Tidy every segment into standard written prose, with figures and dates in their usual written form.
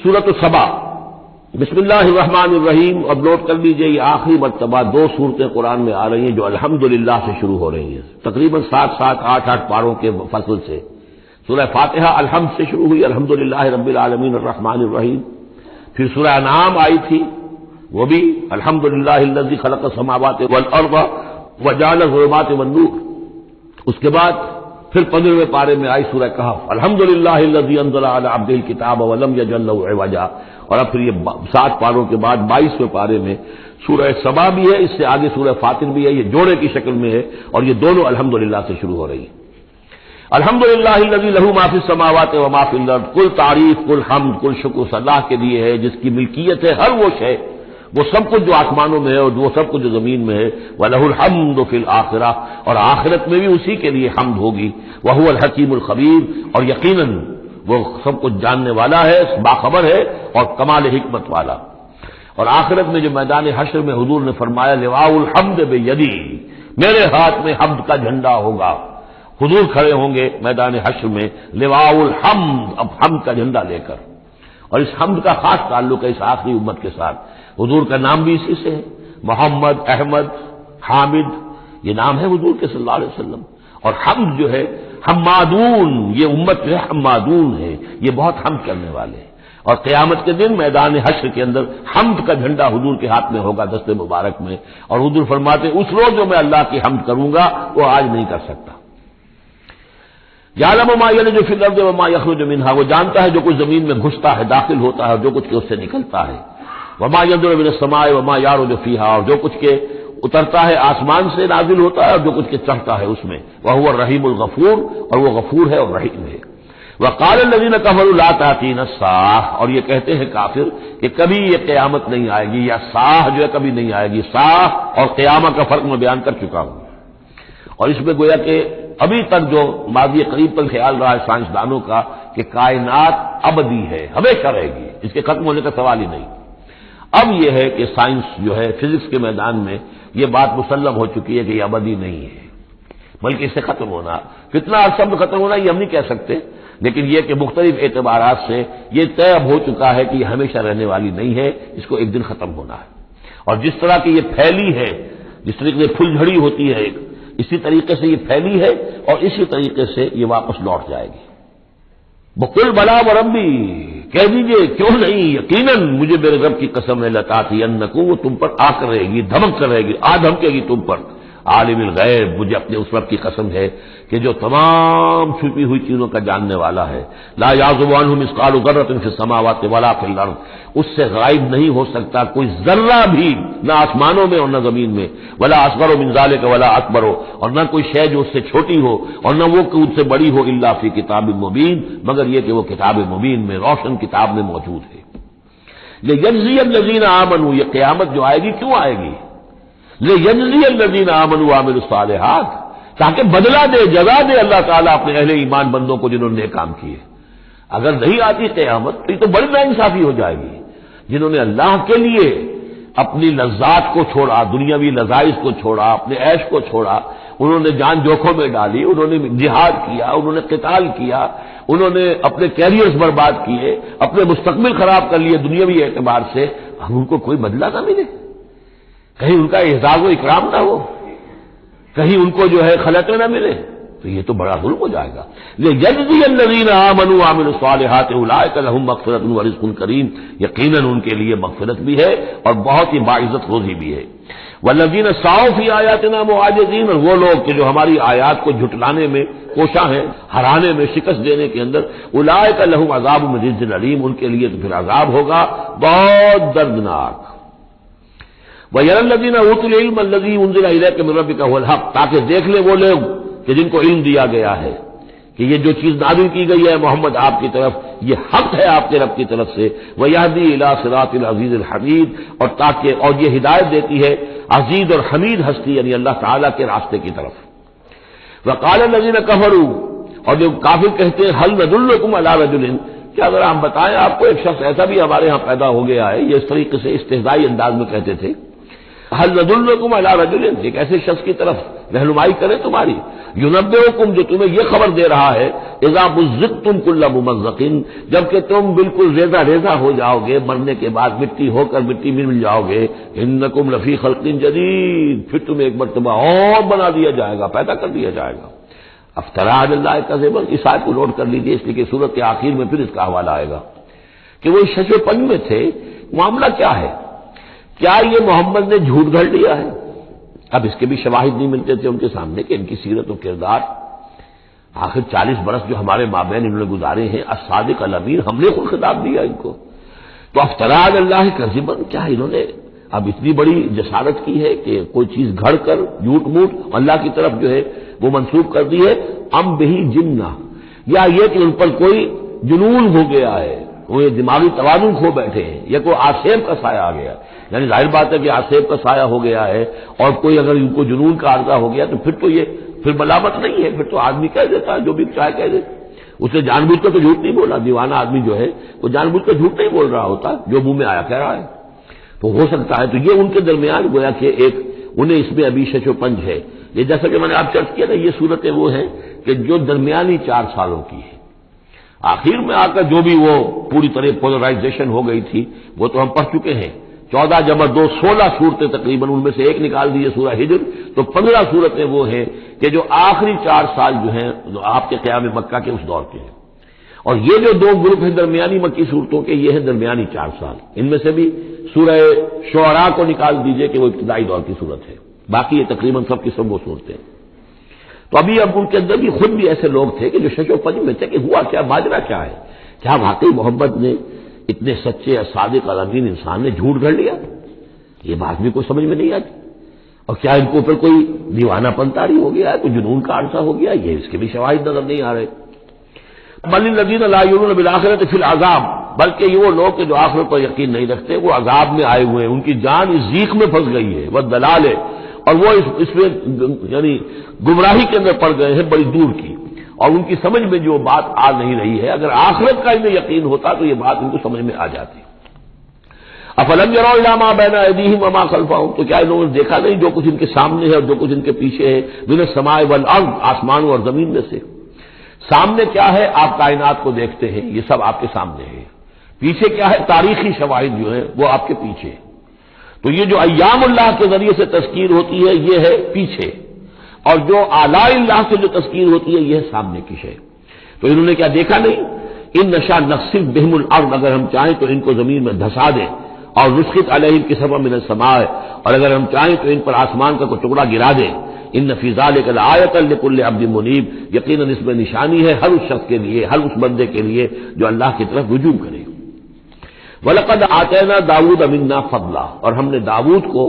سورۃ السبا، بسم اللہ الرحمن الرحیم. اب نوٹ کر لیجئے یہ آخری مرتبہ دو صورتیں قرآن میں آ رہی ہیں جو الحمدللہ سے شروع ہو رہی ہیں، تقریباً 7 پاروں کے فصل سے. سورہ فاتحہ الحمد سے شروع ہوئی، الحمدللہ رب العالمین الرحمن الرحیم. پھر سورہ انعام آئی تھی، وہ بھی الحمدللہ الذی خلق السماوات والارض وجعل الظلمات والنور. اس کے بعد پھر 15ویں پارے میں آئی سورہ کہف، الحمدللہ الذی انزل علی عبدہ الکتاب ولم یجعل لہ عوجا. اور اب پھر یہ 7 پاروں کے بعد 22ویں پارے میں سورہ سبا بھی ہے، اس سے آگے سورہ فاطر بھی ہے، یہ جوڑے کی شکل میں ہے اور یہ دونوں الحمدللہ سے شروع ہو رہی ہیں. الحمدللہ الذی لہ ما فی السماوات و ما فی الارض. کل تعریف، کل حمد، کل شکر اس اللہ کے لیے ہے جس کی ملکیت ہے ہر وہ شے، وہ سب کچھ جو آسمانوں میں ہے اور وہ سب کچھ جو زمین میں ہے. وَلَهُ الْحَمْدُ فِي الْآخِرَةِ، اور آخرت میں بھی اسی کے لیے حمد ہوگی. وَهُوَ الْحَكِيمُ الْخَبِيرُ، اور یقیناً وہ سب کچھ جاننے والا ہے، باخبر ہے اور کمال حکمت والا. اور آخرت میں جو میدان حشر میں حضور نے فرمایا لواء الحمد بیدی، میرے ہاتھ میں حمد کا جھنڈا ہوگا. حضور کھڑے ہوں گے میدان حشر میں لواء الحمد، اب حمد کا جھنڈا لے کر. اور اس حمد کا خاص تعلق ہے اس آخری امت کے ساتھ. حضور کا نام بھی اسی سے ہے، محمد، احمد، حامد، یہ نام ہے حضور کے صلی اللہ علیہ وسلم. اور حمد جو ہے حمادون، یہ امت جو ہے حمادون ہے، یہ بہت حمد کرنے والے ہیں. اور قیامت کے دن میدان حشر کے اندر حمد کا جھنڈا حضور کے ہاتھ میں ہوگا، دست مبارک میں. اور حضور فرماتے اس روز جو میں اللہ کی حمد کروں گا وہ آج نہیں کر سکتا. یعلم ما یلج فی الارض وما یخرج منها، وہ جانتا ہے جو کچھ زمین میں گھستا ہے، داخل ہوتا ہے، اور جو کچھ اس سے نکلتا ہے. وما ينزل من السماء وما يعرج فيها، اور جو کچھ کے اترتا ہے آسمان سے نازل ہوتا ہے اور جو کچھ کے چڑھتا ہے اس میں. وهو الرحیم الغفور، اور وہ غفور ہے اور رحیم ہے. وقال الذين كفروا لا تأتينا الساعة، اور یہ کہتے ہیں کافر کہ کبھی یہ قیامت نہیں آئے گی، یا ساعہ جو ہے کبھی نہیں آئے گی. ساعہ اور قیامہ کا فرق میں بیان کر چکا ہوں. اور اس میں گویا کہ ابھی تک جو ماضی قریب تک خیال رہا ہے سائنسدانوں کا کہ کائنات ابدی ہے، ہمیشہ رہے گی، اس کے ختم ہونے کا سوال ہی نہیں. اب یہ ہے کہ سائنس جو ہے فزکس کے میدان میں یہ بات مسلم ہو چکی ہے کہ یہ ابدی نہیں ہے، بلکہ اس سے ختم ہونا، کتنا عرصہ میں ختم ہونا یہ ہم نہیں کہہ سکتے، لیکن یہ کہ مختلف اعتبارات سے یہ طے اب ہو چکا ہے کہ یہ ہمیشہ رہنے والی نہیں ہے، اس کو ایک دن ختم ہونا ہے. اور جس طرح کی یہ پھیلی ہے، جس طریقے سے پھل جھڑی ہوتی ہے ایک، اسی طریقے سے یہ پھیلی ہے اور اسی طریقے سے یہ واپس لوٹ جائے گی. بقل بلا وربی، کہہ دیجئے کیوں نہیں، یقیناً مجھے میرے رب کی قسم ہے لتاتینکم، وہ تم پر آ کر رہے گی، دھمک کر رہے گی، دھمکے گی تم پر. عالم الغیب، مجھے اپنے اس رب کی قسم ہے کہ جو تمام چھپی ہوئی چیزوں کا جاننے والا ہے. لا یعزب عنہ مثقال ذرۃ فی السماوات ولا فی الارض، اس سے غائب نہیں ہو سکتا کوئی ذرہ بھی، نہ آسمانوں میں اور نہ زمین میں. ولا اصغر من ذلک ولا اکبر، اور نہ کوئی شے جو اس سے چھوٹی ہو اور نہ وہ کہ ان سے بڑی ہو، الا فی کتاب مبین، مگر یہ کہ وہ کتاب مبین میں، روشن کتاب میں موجود ہے. لیجزی الذین آمنوا، یہ قیامت جو آئے گی کیوں آئے گی؟ لیجزی الذین آمنوا وعملوا الصالحات، تاکہ بدلہ دے، جزا دے اللہ تعالیٰ اپنے اہل ایمان بندوں کو جنہوں نے کام کیے. اگر نہیں آتی قیامت تو یہ تو بڑی ناانصافی ہو جائے گی. جنہوں نے اللہ کے لیے اپنی لذات کو چھوڑا، دنیاوی لذائذ کو چھوڑا، اپنے عیش کو چھوڑا، انہوں نے جان جوکھوں میں ڈالی، انہوں نے جہاد کیا، انہوں نے قتال کیا، انہوں نے اپنے کیریئرز برباد کیے، اپنے مستقبل خراب کر لیے دنیاوی اعتبار سے، اب ان کو کوئی بدلہ نہ ملے، کہیں ان کا اعزاز و اکرام نہ ہو، کہیں ان کو جو ہے خلعتیں نہ ملے، تو یہ تو بڑا ظلم ہو جائے گا. لیجزی الذین آمنوا وعملوا الصالحات اولئک لهم مغفرۃ ورزق کریم، یقیناً ان کے لیے مغفرت بھی ہے اور بہت ہی باعزت روزی بھی ہے. والذین سعوا فی آیاتنا معاجزین، اور وہ لوگ کہ جو ہماری آیات کو جھٹلانے میں کوشاں ہیں، ہرانے میں، شکست دینے کے اندر، اولئک لهم عذاب من رجز علیم، ان کے لیے تو پھر عذاب ہوگا بہت دردناک. وَيَرَى الَّذِينَ أُوتُوا الْعِلْمَ الَّذِي أُنزِلَ إِلَيْكَ مِن رَّبِّكَ هُوَ الْحَقُّ، تاکہ دیکھ لیں وہ لوگ کہ جن کو علم دیا گیا ہے کہ یہ جو چیز نازل کی گئی ہے محمد آپ کی طرف، یہ حق ہے آپ کے رب کی طرف سے. وَيَهْدِي إِلَىٰ صِرَاطِ الْعَزِيزِ الْحَمِيدِ، اور تاکہ اور یہ ہدایت دیتی ہے عزیز اور حمید ہستی یعنی اللہ تعالیٰ کے راستے کی طرف. وَقَالَ الَّذِينَ كَفَرُوا، اور جو کافر کہتے ہیں هَلْ نَدُلُّكُمْ عَلَىٰ رَجُلٍ، کیا اگر ہم بتائیں آپ کو ایک شخص ایسا بھی ہمارے ہاں پیدا ہو گیا ہے، یہ اس طریقے سے استہزائی انداز میں کہتے تھے. حل ندلکم علی رجل، ایک ایسے شخص کی طرف رہنمائی کرے تمہاری، ینبئکم جو تمہیں یہ خبر دے رہا ہے، اذا مزقتم کل ممزق، جبکہ تم بالکل ریزہ ریزہ ہو جاؤ گے، مرنے کے بعد مٹی ہو کر مٹی میں مل جاؤ گے، انکم لفی خلق جدید، پھر تمہیں ایک مرتبہ اور بنا دیا جائے گا، پیدا کر دیا جائے گا۔ افترا علی اللہ کذبا، اس آیت کو نوٹ کر لیجیے، اس لیے کہ سورت کے آخر میں پھر اس کا حوالہ آئے گا کہ وہ شش و پنج میں تھے۔ معاملہ کیا ہے؟ کیا یہ محمد نے جھوٹ گھڑ لیا ہے؟ اب اس کے بھی شواہد نہیں ملتے تھے ان کے سامنے کہ ان کی سیرت و کردار، آخر 40 برس جو ہمارے مابین انہوں نے گزارے ہیں، الصادق الامین، ہم نے خود خطاب دیا ان کو۔ تو افترا علی اللہ کذبا، کیا انہوں نے اب اتنی بڑی جسارت کی ہے کہ کوئی چیز گھڑ کر جھوٹ موٹ اللہ کی طرف جو ہے وہ منسوب کر دی ہے؟ ام بہی جنہ، یا یہ کہ ان پر کوئی جنون ہو گیا ہے، وہ دماغی توازن کھو بیٹھے ہیں، یا کوئی آسیب کا سایہ آ گیا، یعنی ظاہر بات ہے کہ آسیب کا سایہ ہو گیا ہے، اور کوئی اگر ان کو جنون کا عارضہ ہو گیا تو پھر تو یہ پھر ملامت نہیں ہے، پھر تو آدمی کہہ دیتا ہے جو بھی چاہے کہہ دے، اس نے جان بوجھ کر تو جھوٹ نہیں بولا، دیوانہ آدمی جو ہے وہ جان بوجھ کر جھوٹ نہیں بول رہا ہوتا، جو منہ میں آیا کہہ رہا ہے۔ تو ہو سکتا ہے تو یہ ان کے درمیان گویا کہ ایک انہیں اس میں ابھی شش و پنج ہے۔ یہ جیسا کہ میں نے آپ چرچ کیا نا، یہ صورتیں وہ ہیں کہ جو درمیانی 4 سالوں کی ہے، آخر میں آ کر جو بھی وہ پوری طرح پولرائزیشن ہو گئی تھی وہ تو ہم پڑھ چکے ہیں، 14 جمع 2 16 صورتیں تقریباً، ان میں سے ایک نکال دیے سورہ ہجر، تو 15 صورتیں وہ ہیں کہ جو آخری 4 سال جو ہیں آپ کے قیام مکہ کے اس دور کے ہیں، اور یہ جو 2 گروپ ہیں درمیانی مکی صورتوں کے، یہ ہیں درمیانی 4 سال۔ ان میں سے بھی سورہ شعراء کو نکال دیجئے کہ وہ ابتدائی دور کی صورت ہے، باقی یہ تقریباً سب کی سب وہ صورتیں۔ تو ابھی اب ان کے اندر بھی خود بھی ایسے لوگ تھے کہ جو شش و پنج میں تھے کہ ہوا کیا، ماجرا کیا ہے، کیا واقعی محمد نے اتنے سچے اور صادق الامین انسان نے جھوٹ گھڑ لیا؟ یہ بات بھی کوئی سمجھ میں نہیں آتی، اور کیا ان کو اوپر کوئی دیوانہ پن طاری ہو گیا ہے، کوئی جنون کا عارضہ ہو گیا؟ یہ اس کے بھی شواہد نظر نہیں آ رہے۔ بل الذین لا یؤمنون بالآخرۃ فی العذاب، بلکہ یہ وہ لوگ کہ جو آخرت پر یقین نہیں رکھتے وہ عذاب میں آئے ہوئے ہیں، ان کی جان اس ضیق میں پھنس گئی ہے، وہ دلال ہے، اور وہ اس میں یعنی گمراہی کے اندر پڑ گئے ہیں بڑی دور کی، اور ان کی سمجھ میں جو بات آ نہیں رہی ہے، اگر آخرت کا انہیں یقین ہوتا تو یہ بات ان کو سمجھ میں آ جاتی۔ افلم یروا الی ما بین ایدیہم وما خلفہم، تو کیا انہوں نے دیکھا نہیں جو کچھ ان کے سامنے ہے اور جو کچھ ان کے پیچھے ہے، من السماء والارض، آسمانوں اور زمین میں سے۔ سامنے کیا ہے؟ آپ کائنات کو دیکھتے ہیں، یہ سب آپ کے سامنے ہے۔ پیچھے کیا ہے؟ تاریخی شواہد جو ہے وہ آپ کے پیچھے۔ تو یہ جو ایام اللہ کے ذریعے سے تذکیر ہوتی ہے یہ ہے پیچھے، اور جو آلاء اللہ سے جو تذکیر ہوتی ہے یہ ہے سامنے کی شے۔ تو انہوں نے کیا دیکھا نہیں؟ ان نشاء نخسف بہم الارض، اگر ہم چاہیں تو ان کو زمین میں دھسا دیں، اور نسقط علیہم کسفا من السماء، اور اگر ہم چاہیں تو ان پر آسمان کا کوئی ٹکڑا گرا دیں۔ ان فی ذلک لآیۃ لکل عبد منیب، یقیناً اس میں نشانی ہے ہر اس شخص کے لیے، ہر اس بندے کے لیے جو اللہ کی طرف رجوع کرے۔ وَلَقَدْ آتَيْنَا دَاوُودَ مِنَّا فَضْلًا، اور ہم نے داؤد کو،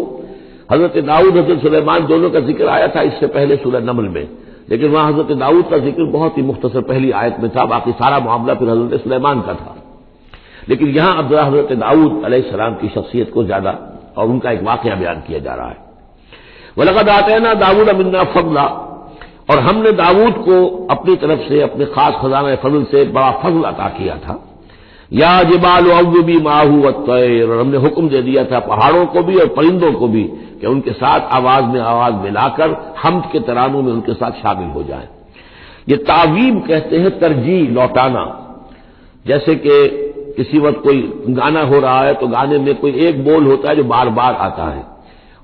حضرت داؤد حضرت سلیمان دونوں کا ذکر آیا تھا اس سے پہلے سورہ نمل میں، لیکن وہاں حضرت داؤد کا ذکر بہت ہی مختصر پہلی آیت میں تھا، باقی سارا معاملہ پھر حضرت سلیمان کا تھا۔ لیکن یہاں اب ذرا حضرت داؤد علیہ السلام کی شخصیت کو زیادہ اور ان کا ایک واقعہ بیان کیا جا رہا ہے۔ وَلَقَدْ آتَيْنَا دَاوُودَ مِنَّا فَضْلًا، اور ہم نے داؤد کو اپنی طرف سے اپنے خاص خزانہ فضل سے بڑا فضل عطا کیا تھا۔ یا جبال اوبی معہ والطیر، اور ہم نے حکم دے دیا تھا پہاڑوں کو بھی اور پرندوں کو بھی کہ ان کے ساتھ آواز میں آواز ملا کر حمد کے ترانوں میں ان کے ساتھ شامل ہو جائیں۔ یہ تعویب کہتے ہیں ترجیح، لوٹانا، جیسے کہ کسی وقت کوئی گانا ہو رہا ہے تو گانے میں کوئی ایک بول ہوتا ہے جو بار بار آتا ہے،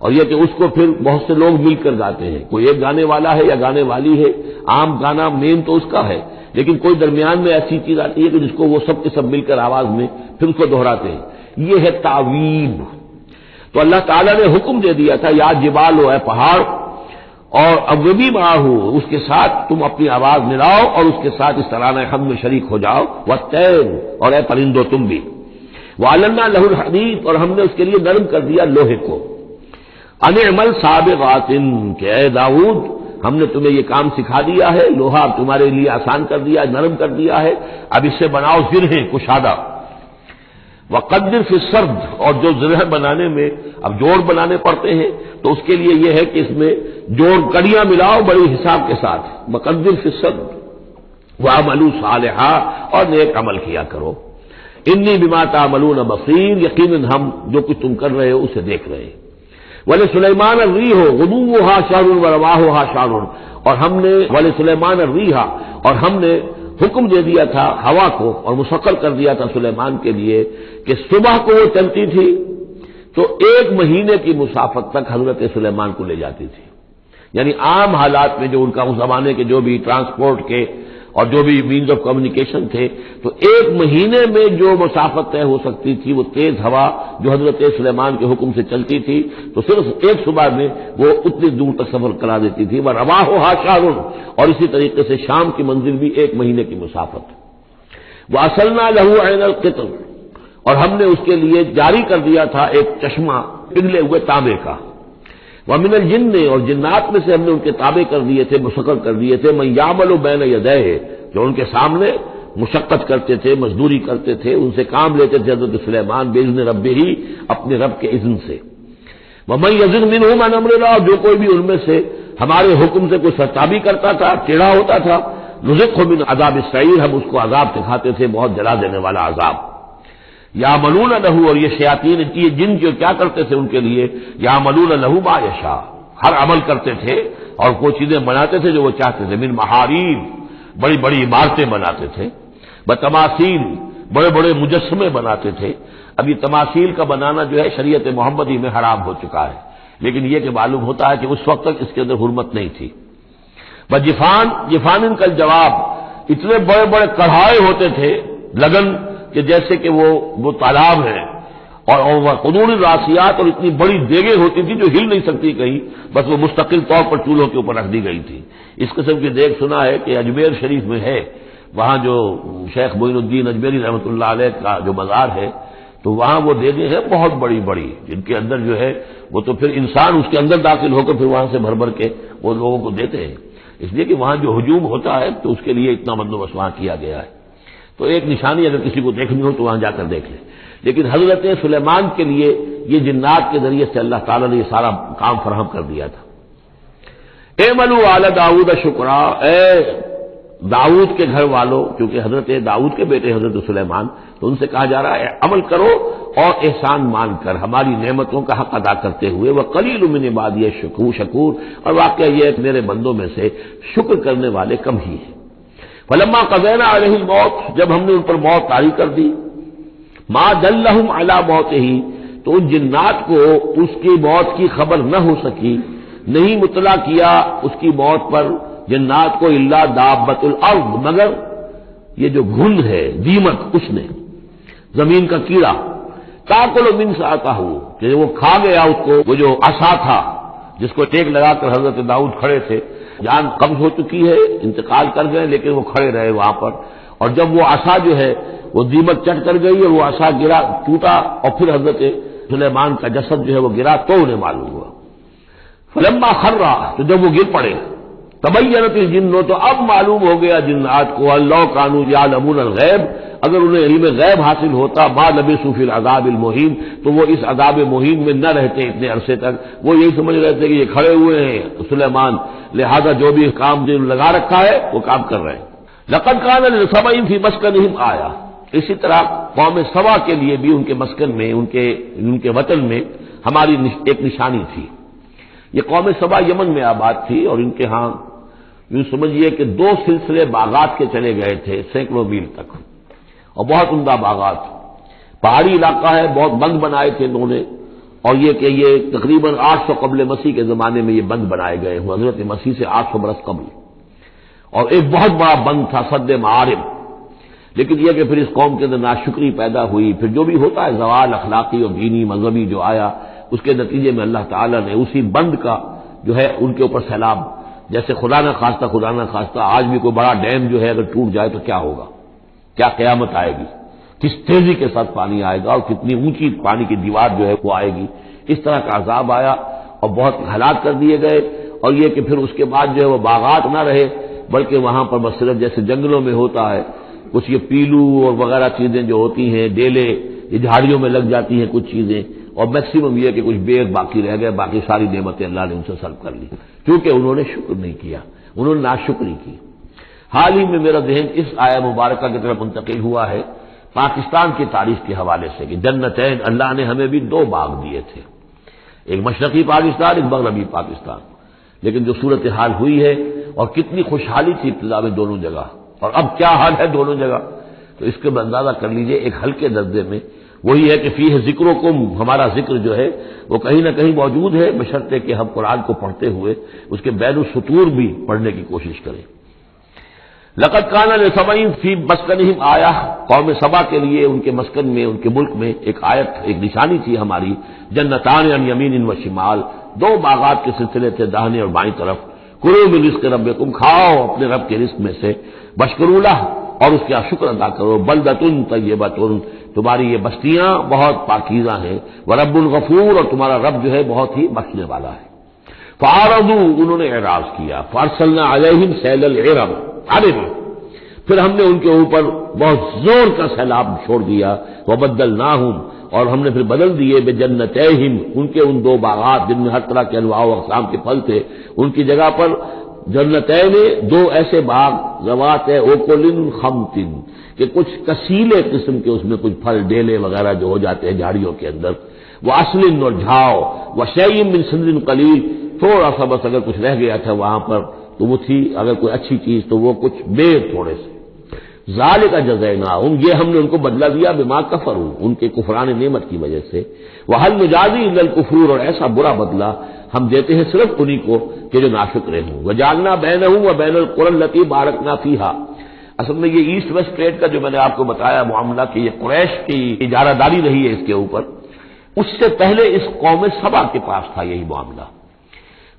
اور یہ کہ اس کو پھر بہت سے لوگ مل کر گاتے ہیں، کوئی ایک گانے والا ہے یا گانے والی ہے، عام گانا مین تو اس کا ہے، لیکن کوئی درمیان میں ایسی چیز آتی ہے کہ جس کو وہ سب کے سب مل کر آواز میں پھر اس کو دہراتے ہیں، یہ ہے تعویب۔ تو اللہ تعالیٰ نے حکم دے دیا تھا یا جبال ہو، اے پہاڑ، اور اوبی معہ، اس کے ساتھ تم اپنی آواز ملاؤ اور اس کے ساتھ اس ترانہ حمد میں شریک ہو جاؤ، والطیر، اور اے پرندو تم بھی، وَعَلَنَّا لَهُ الْحَدِيدَ، اور ہم نے اس کے لیے نرم کر دیا لوہے کو، ان اعمل سابغات، کہ اے داؤد ہم نے تمہیں یہ کام سکھا دیا ہے، لوہا تمہارے لیے آسان کر دیا، نرم کر دیا ہے، اب اس سے بناؤ زرہیں کشادہ، وقدر فی السرد، اور جو زرہ بنانے میں اب جوڑ بنانے پڑتے ہیں تو اس کے لیے یہ ہے کہ اس میں جوڑ کڑیاں ملاؤ بڑی حساب کے ساتھ، وقدر فی السرد وَعَمَلُوا صَالِحًا، اور نیک عمل کیا کرو، انی بما تعملون بصیر، یقیناً ہم جو کچھ تم کر رہے ہو اسے دیکھ رہے ہیں۔ ولی سلیمان الریح غدوہا شہر و رواحها شہر، اور ہم نے ولی سلیمان الریح، اور ہم نے حکم دے دیا تھا ہوا کو اور مسخر کر دیا تھا سلیمان کے لیے کہ صبح کو وہ چلتی تھی تو 1 مہینے کی مسافت تک حضرت سلیمان کو لے جاتی تھی. یعنی عام حالات میں جو ان کا اس زمانے کے جو بھی ٹرانسپورٹ کے اور جو بھی مینز آف کمیونیکیشن تھے، تو 1 مہینے میں جو مسافت طے ہو سکتی تھی وہ تیز ہوا جو حضرت سلیمان کے حکم سے چلتی تھی تو صرف ایک صبح میں وہ اتنی دور تک سفر کرا دیتی تھی. وہ رواحها شہر، اور اسی طریقے سے شام کی منزل بھی 1 مہینے کی مسافت. وَأَصَلْنَا لَهُ عَيْنَ الْقِطْرِ، اور ہم نے اس کے لیے جاری کر دیا تھا ایک چشمہ پگھلے ہوئے تانبے کا. وَمِنَ الْجِنِّ، اور جنات میں سے ہم نے ان کے تابع کر دیے تھے، مسخر کر دیے تھے، مَن يَعْمَلُ بَيْنَ يَدَيْهِ، جو ان کے سامنے مشقت کرتے تھے، مزدوری کرتے تھے، ان سے کام لیتے تھے حضرت سلیمان بِإِذْنِ رَبِّهِ، اپنے رب کے اذن سے. وَمَن يَزِغْ مِنْهُمْ عَنْ أَمْرِنَا، جو کوئی بھی ان میں سے ہمارے حکم سے کوئی سرتابی کرتا تھا، ٹیڑھا ہوتا تھا، نُذِقْهُ مِنْ عَذَابِ السَّعِيرِ، ہم اس کو عذاب دکھاتے تھے، بہت جلا دینے والا عذاب. یعملون لہ، اور یہ شیاطین یہ جن جو کیا کرتے تھے ان کے لیے، یعملون لہ ما یشاء، ہر عمل کرتے تھے اور وہ چیزیں بناتے تھے جو وہ چاہتے تھے. من محاریم، بڑی بڑی عمارتیں بناتے تھے. بتماثیل، بڑے بڑے مجسمے بناتے تھے. اب یہ تماثیل کا بنانا جو ہے شریعت محمدی میں حرام ہو چکا ہے، لیکن یہ کہ معلوم ہوتا ہے کہ اس وقت تک اس کے اندر حرمت نہیں تھی. بجفان، جفان کا جواب، اتنے بڑے بڑے کڑھائے ہوتے تھے لگن کہ جیسے کہ وہ تالاب ہے، اور قدور الراسیات، اور اتنی بڑی دیگیں ہوتی تھی جو ہل نہیں سکتی کہیں، بس وہ مستقل طور پر چولہوں کے اوپر رکھ دی گئی تھی. اس قسم کی دیگ سنا ہے کہ اجمیر شریف میں ہے، وہاں جو شیخ معین الدین اجمیری رحمۃ اللہ علیہ کا جو مزار ہے، تو وہاں وہ دیگیں ہیں بہت بڑی بڑی، جن کے اندر جو ہے وہ تو پھر انسان اس کے اندر داخل ہو کر پھر وہاں سے بھر بھر کے وہ لوگوں کو دیتے ہیں، اس لیے کہ وہاں جو ہجوم ہوتا ہے تو اس کے لیے اتنا بندوبست وہاں کیا گیا ہے. تو ایک نشانی اگر کسی کو دیکھنی ہو تو وہاں جا کر دیکھ لیں. لیکن حضرت سلیمان کے لیے یہ جنات کے ذریعے سے اللہ تعالیٰ نے یہ سارا کام فراہم کر دیا تھا. اعملوا آل داؤد شکرا، اے داؤد کے گھر والوں، کیونکہ حضرت داؤد کے بیٹے حضرت سلیمان، تو ان سے کہا جا رہا ہے عمل کرو اور احسان مان کر ہماری نعمتوں کا حق ادا کرتے ہوئے. وقلیل من عبادی شکور، اور واقعہ یہ ہے کہ میرے بندوں میں سے شکر کرنے والے کم ہی ہیں. فلما قضینا علیہ الموت، جب ہم نے ان پر موت طاری کر دی، ما دلہم علی موتہ، تو ان جنات کو اس کی موت کی خبر نہ ہو سکی، نہیں مطلع کیا اس کی موت پر جنات کو، الا دابۃ الارض، مگر یہ جو گھن ہے دیمک، اس نے زمین کا کیڑا، تاکل من ساتہ، کہ وہ کھا گیا اس کو، وہ جو عصا تھا جس کو ٹیک لگا کر حضرت داؤد کھڑے تھے، جان قبض ہو چکی ہے، انتقال کر گئے، لیکن وہ کھڑے رہے وہاں پر. اور جب وہ عصا جو ہے وہ دیمک چٹ کر گئی اور وہ عصا گرا، ٹوٹا، اور پھر حضرت سلیمان کا جسد جو ہے وہ گرا، تو انہیں معلوم ہوا. فلما خرّا، تو جب وہ گر پڑے، تبینت الجن، تو اب معلوم ہو گیا جنات کو، اللہ کانوا یعلمون الغیب، اگر انہیں علم غیب حاصل ہوتا، ما لبثوا فی العذاب المہین، تو وہ اس عذاب مہین میں نہ رہتے اتنے عرصے تک. وہ یہی سمجھ رہے تھے کہ یہ کھڑے ہوئے ہیں سلیمان، لہذا جو بھی کام جن لگا رکھا ہے وہ کام کر رہے ہیں. لقد کان لسبع فی مسکنہم آیہ، اسی طرح قوم سبا کے لیے بھی ان کے مسکن میں، ان کے وطن میں ہماری ایک نشانی تھی. یہ قوم سبا یمن میں آباد تھی، اور ان کے ہاں یوں سمجھیے کہ 2 سلسلے باغات کے چلے گئے تھے سینکڑوں میل تک، اور بہت عمدہ باغات، پہاڑی علاقہ ہے، بہت بند بنائے تھے انہوں نے. اور یہ کہ یہ تقریباً 800 قبل مسیح کے زمانے میں یہ بند بنائے گئے ہوں، حضرت مسیح سے 800 برس قبل. اور ایک بہت بڑا بند تھا سد معارب. لیکن یہ کہ پھر اس قوم کے اندر ناشکری پیدا ہوئی، پھر جو بھی ہوتا ہے زوال اخلاقی اور دینی مذہبی جو آیا، اس کے نتیجے میں اللہ تعالیٰ نے اسی بند کا جو ہے ان کے اوپر سیلاب، جیسے خدا نہ خواستہ آج بھی کوئی بڑا ڈیم جو ہے اگر ٹوٹ جائے تو کیا ہوگا، کیا قیامت آئے گی، کس تیزی کے ساتھ پانی آئے گا، اور کتنی اونچی پانی کی دیوار جو ہے وہ آئے گی. اس طرح کا عذاب آیا اور بہت ہلاک کر دیے گئے. اور یہ کہ پھر اس کے بعد جو ہے وہ باغات نہ رہے، بلکہ وہاں پر بس صرف جیسے جنگلوں میں ہوتا ہے کچھ یہ پیلو اور وغیرہ چیزیں جو ہوتی ہیں، ڈیلے، یہ جھاڑیوں میں لگ جاتی ہیں کچھ چیزیں، اور میکسیمم یہ کہ کچھ بیگ باقی رہ گئے، باقی ساری نعمتیں اللہ نے ان سے سلب کر لی، کیونکہ انہوں نے شکر نہیں کیا، انہوں نے ناشکری کی. حال ہی میں میرا ذہن اس آیہ مبارکہ کی طرف منتقل ہوا ہے پاکستان کی تاریخ کے حوالے سے کہ جنتین، اللہ نے ہمیں بھی 2 باغ دیے تھے. ایک مشرقی پاکستان، ایک مغربی پاکستان. لیکن جو صورتحال ہوئی ہے اور کتنی خوشحالی تھی ابتدا میں دونوں جگہ، اور اب کیا حال ہے دونوں جگہ، تو اس کے اندازہ کر لیجئے ایک ہلکے درجے میں وہی ہے کہ فیہ ذکرکم، ہمارا ذکر جو ہے وہ کہیں نہ کہیں موجود ہے، بشرطے کہ ہم قرآن کو پڑھتے ہوئے اس کے بین السطور بھی پڑھنے کی کوشش کریں. لقد کان لسبع فی مسکنہم آیہ، قوم سبا کے لیے ان کے مسکن میں، ان کے ملک میں ایک آیت، ایک نشانی تھی ہماری. جنتان عن یمین و شمال، دو باغات کے سلسلے تھے داہنے اور بائیں طرف. کلوا من رزق ربکم، کھاؤ اپنے رب کے رزق میں سے. واشکروا لہ، اور اس کا شکر ادا کرو. بلدۃ طیبۃ، تمہاری یہ بستیاں بہت پاکیزہ ہیں. ورب الغفور، اور تمہارا رب جو ہے بہت ہی بخشنے والا ہے. فاعرضوا، انہوں نے اعراض کیا. فارسلنا علیہم سیل العرم، پھر ہم نے ان کے اوپر بہت زور کا سیلاب چھوڑ دیا. وبدلناہم، اور ہم نے پھر بدل دیے بجنتیہم، ان کے ان دو باغات جن میں ہر طرح کے انواع و اقسام کے پھل تھے، ان کی جگہ پر جنتین، دو ایسے باغ ذوات اوکل خمط، کہ کچھ کسیلے قسم کے اس میں کچھ پھل ڈیلے وغیرہ جو ہو جاتے ہیں جھاڑیوں کے اندر. وہ اصل اور جھاؤ، وہ شیء من سدر قلیل، تھوڑا سا بس اگر کچھ رہ گیا تھا وہاں پر تو وہ تھی اگر کوئی اچھی چیز تو وہ کچھ بیر تھوڑے سے. ذالک جزیناہم، یہ ہم نے ان کو بدلہ دیا بما کفروا، ان کے کفران نعمت کی وجہ سے. وہل نجازی الا الکفور، اور ایسا برا بدلہ ہم دیتے ہیں صرف انہی کو کہ جو ناشکرے ہوں. وجعلنا بینہم وبین القری التی بارکنا فیہا، اصل میں یہ ایسٹ ویسٹ ٹریڈ کا جو میں نے آپ کو بتایا معاملہ کہ یہ قریش کی اجارہ داری رہی ہے اس کے اوپر، اس سے پہلے اس قوم سبا کے پاس تھا یہی معاملہ.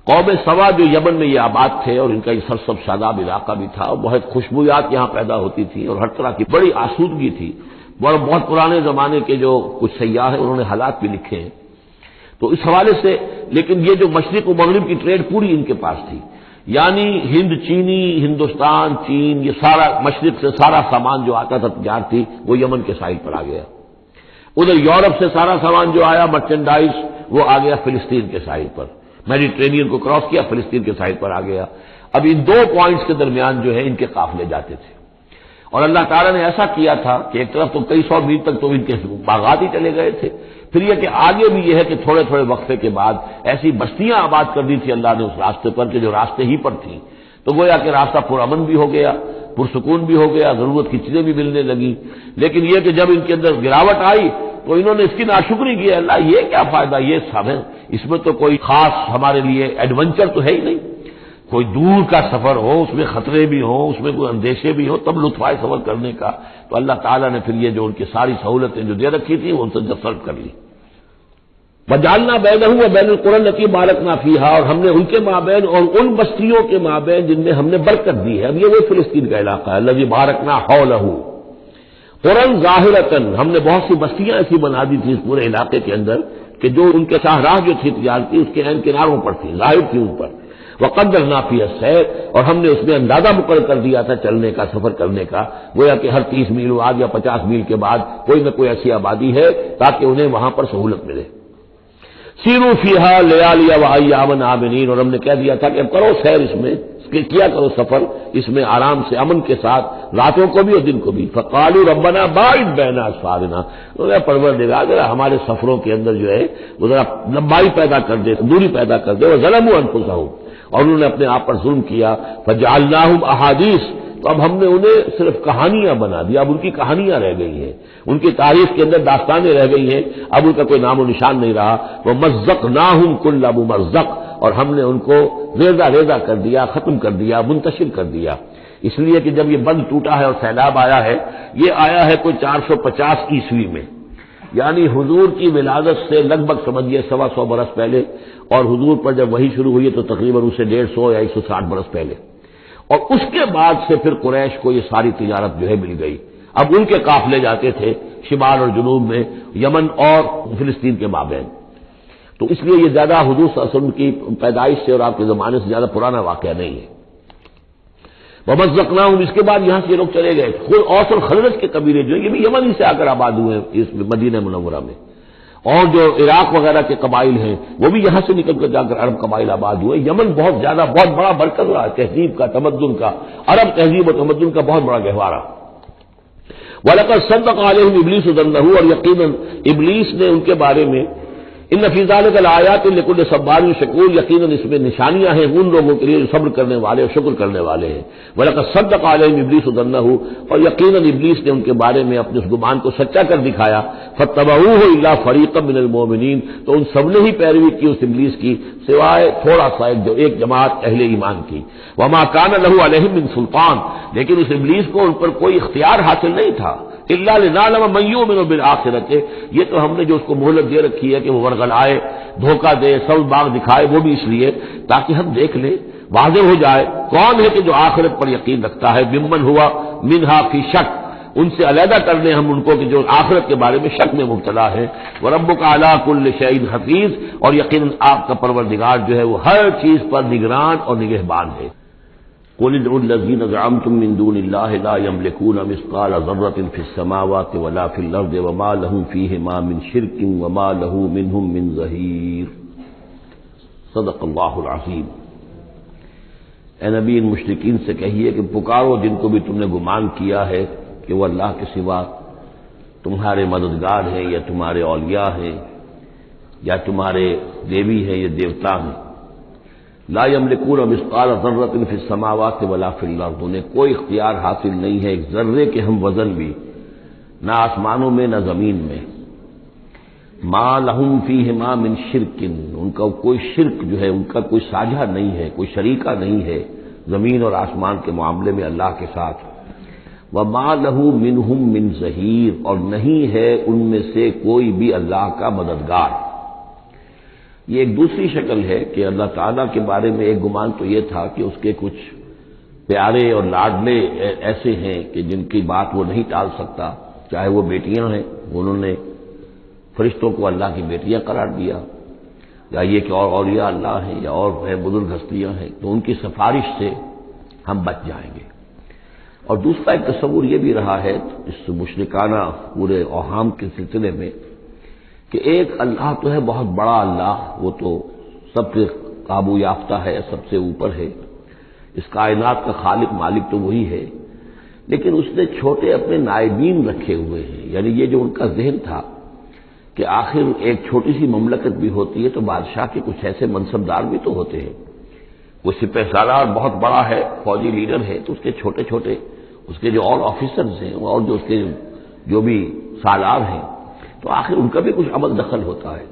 قوم سبا جو یمن میں یہ آباد تھے اور ان کا یہ سرسب شاداب علاقہ بھی تھا، اور بہت خوشبویات یہاں پیدا ہوتی تھی اور ہر طرح کی بڑی آسودگی تھی. بہت پرانے زمانے کے جو کچھ سیاح ہیں انہوں نے حالات بھی لکھے ہیں. تو اس حوالے سے لیکن یہ جو مشرق و مغرب کی ٹریڈ پوری ان کے پاس تھی، یعنی ہند چینی، ہندوستان چین، یہ سارا مشرق سے سارا سامان جو آتا تھا تجارتی وہ یمن کے ساحل پر آ گیا. ادھر یورپ سے سارا سامان جو آیا مرچنڈائز وہ آ گیا فلسطین کے ساحل پر، میڈیٹرینین کو کراس کیا فلسطین کے ساحل پر آ گیا. اب ان دو پوائنٹس کے درمیان جو ہے ان کے قافلے جاتے تھے، اور اللہ تعالیٰ نے ایسا کیا تھا کہ ایک طرف تو کئی سو میل تک تو ان کے باغات ہی چلے گئے تھے، پھر یہ کہ آگے بھی یہ ہے کہ تھوڑے تھوڑے وقفے کے بعد ایسی بستیاں آباد کر دی تھی اللہ نے اس راستے پر کہ جو راستے ہی پر تھیں. تو گویا کہ راستہ پرامن بھی ہو گیا، پرسکون بھی ہو گیا، ضرورت کی چیزیں بھی ملنے لگی. لیکن یہ کہ جب ان کے اندر گراوٹ آئی تو انہوں نے اس کی ناشکری کی. اللہ یہ کیا فائدہ، یہ سب ہے، اس میں تو کوئی خاص ہمارے لیے ایڈونچر تو ہے ہی نہیں. کوئی دور کا سفر ہو، اس میں خطرے بھی ہوں، اس میں کوئی اندیشے بھی ہوں، تب لطف آئے سفر کرنے کا. تو اللہ تعالیٰ نے پھر یہ جو ان کی ساری سہولتیں جو دے رکھی تھیں وہ ان سے سرو کر لی. وجعلنا بینہم وبین القری التی بارکنا فیہا، اور ہم نے ان کے مابین اور ان بستیوں کے مابین جن میں ہم نے برکت دی ہے. اب یہ وہ فلسطین کا علاقہ ہے الذی بارکنا حولہ قرن ظاہرتن، ہم نے بہت سی بستیاں ایسی بنا دی تھی اس پورے علاقے کے اندر کہ جو ان کے شاہراہ جو تھی تجارتی اس کے عین کناروں پر تھی، ظاہر تھی ان پر. وقدرنا فیہا السیر، اور ہم نے اس میں اندازہ مقرر کر دیا تھا چلنے کا، سفر کرنے کا. گویا کہ ہر 30 میل بعد یا 50 میل کے بعد کوئی نہ کوئی ایسی آبادی ہے تاکہ انہیں وہاں پر سہولت ملے. سیروا فیہا لیالی وایاما آمنین، اور ہم نے کہہ دیا تھا کہ اب کرو سیر اس میں، کیا کرو سفر اس میں آرام سے امن کے ساتھ، راتوں کو بھی اور دن کو بھی. فقالوا ربنا باعد بین اسفارنا، پروردگار ذرا ہمارے سفروں کے اندر جو ہے وہ ذرا لمبائی پیدا کر دے، دوری پیدا کر دے. وظلموا انفسہم، اور انہوں نے اپنے آپ پر ظلم کیا. فجعلناہم احادیث، تو اب ہم نے انہیں صرف کہانیاں بنا دیا، اب ان کی کہانیاں رہ گئی ہیں، ان کی تاریخ کے اندر داستانیں رہ گئی ہیں، اب ان کا کوئی نام و نشان نہیں رہا. ومزقناہم کل ممزق، اور ہم نے ان کو ریزہ ریزہ کر دیا، ختم کر دیا، منتشر کر دیا. اس لیے کہ جب یہ بند ٹوٹا ہے اور سیلاب آیا ہے، یہ آیا ہے کوئی 450 عیسوی میں، یعنی حضور کی ولادت سے لگ بھگ سمجھیے 125 برس پہلے، اور حضور پر جب وحی شروع ہوئی تو تقریباً اسے 150 یا 160 برس پہلے. اور اس کے بعد سے پھر قریش کو یہ ساری تجارت جو ہے مل گئی. اب ان کے قافلے جاتے تھے شمال اور جنوب میں، یمن اور فلسطین کے مابین. تو اس لیے یہ زیادہ حضور صلی اللہ علیہ وسلم کی پیدائش سے اور آپ کے زمانے سے زیادہ پرانا واقعہ نہیں ہے. ومزقناہم، اس کے بعد یہاں سے یہ لوگ چلے گئے. خود اوس اور خزرج کے قبیلے جو یہ بھی یمن ہی سے آ کر آباد ہوئے ہیں اس مدینہ منورہ میں، اور جو عراق وغیرہ کے قبائل ہیں وہ بھی یہاں سے نکل کر جا کر عرب قبائل آباد ہوئے. یمن بہت زیادہ بہت بڑا مرکز رہا تہذیب کا، تمدن کا، عرب تہذیب و تمدن کا بہت بڑا گہوارہ. وَلَقَدْ صَدَّقَ عَلَيْهِمْ إِبْلِيسُ ظَنَّهُ، اور یقیناً ابلیس نے ان کے بارے میں ان فی ذلک لآیات لکل صبار شکور، یقیناً اس میں نشانیاں ہیں ان لوگوں کے لیے جو صبر کرنے والے اور شکر کرنے والے ہیں۔ وَلَقَدْ صَدَّقَ عَلَيْهِمْ إِبْلِيسُ ظَنَّهُ، اور یقیناً ابلیس نے ان کے بارے میں اپنے اس گمان کو سچا کر دکھایا۔ فَاتَّبَعُوهُ إِلَّا فَرِيقًا مِّنَ الْمُؤْمِنِينَ، تو ان سب نے ہی پیروی کی اس ابلیس کی سوائے تھوڑا سا ایک جماعت اہل ایمان کی۔ وَمَا كَانَ لَهُ عَلَيْهِم مِّن سُلْطَان، لیکن اس ابلیس کو ان پر کوئی اختیار حاصل نہیں تھا۔ الا لنعلم من یؤمن بالآخرۃ، یہ تو ہم نے جو اس کو مہلت دے رکھی ہے کہ وہ ورغلائے، دھوکہ دے، سبز باغ دکھائے، وہ بھی اس لیے تاکہ ہم دیکھ لیں، واضح ہو جائے کون ہے کہ جو آخرت پر یقین رکھتا ہے، ممن ہوا منہا فی شک، ان سے علیحدہ کر دیں ہم ان کو کہ جو آخرت کے بارے میں شک میں مبتلا ہے۔ وربک علی کل شیء حفیظ، اور یقیناً آپ کا پروردگار جو ہے وہ ہر چیز پر نگران اور نگہبان ہے۔ قل ادعوا الذين زعمتم من دون الله لا يملكون مثقال ذرة في السماوات ولا في الأرض وما لهم فيهما من شرك وما له منهم من ظهير۔ صدق اللہ العظیم۔ اے نبی، ان مشرکین سے کہیے کہ پکارو جن کو بھی تم نے گمان کیا ہے کہ وہ اللہ کے سوا تمہارے مددگار ہیں یا تمہارے اولیاء ہیں یا تمہارے دیوی ہیں یا دیوتا ہیں۔ لا یملکون مثقال ذرۃ فی السماوات ولا فی الارض، انہیں کوئی اختیار حاصل نہیں ہے ایک ذرے کے ہم وزن بھی، نہ آسمانوں میں نہ زمین میں۔ ما لہم فیہما من شرک، ان کا کوئی شرک جو ہے ان کا کوئی ساجھا نہیں ہے، کوئی شریکہ نہیں ہے زمین اور آسمان کے معاملے میں اللہ کے ساتھ۔ وما لہ منہم من ظہیر، اور نہیں ہے ان میں سے کوئی بھی اللہ کا مددگار۔ یہ ایک دوسری شکل ہے کہ اللہ تعالیٰ کے بارے میں ایک گمان تو یہ تھا کہ اس کے کچھ پیارے اور لاڈلے ایسے ہیں کہ جن کی بات وہ نہیں ٹال سکتا، چاہے وہ بیٹیاں ہیں، انہوں نے فرشتوں کو اللہ کی بیٹیاں قرار دیا، یا یہ کہ اور اولیاء اللہ ہیں یا اور ہیں بزرگ ہستیاں ہیں، تو ان کی سفارش سے ہم بچ جائیں گے۔ اور دوسرا ایک تصور یہ بھی رہا ہے اس مشرکانہ پورے اوہام کے سلسلے میں کہ ایک اللہ تو ہے بہت بڑا اللہ، وہ تو سب سے قابو یافتہ ہے، سب سے اوپر ہے، اس کائنات کا خالق مالک تو وہی ہے، لیکن اس نے چھوٹے اپنے نائبین رکھے ہوئے ہیں۔ یعنی یہ جو ان کا ذہن تھا کہ آخر ایک چھوٹی سی مملکت بھی ہوتی ہے تو بادشاہ کے کچھ ایسے منصبدار بھی تو ہوتے ہیں، وہ سپہ سالار بہت بڑا ہے، فوجی لیڈر ہے، تو اس کے چھوٹے چھوٹے اس کے جو اور آفیسرز ہیں اور جو اس کے جو بھی سالار ہیں، تو آخر ان کا بھی کچھ عمل دخل ہوتا ہے۔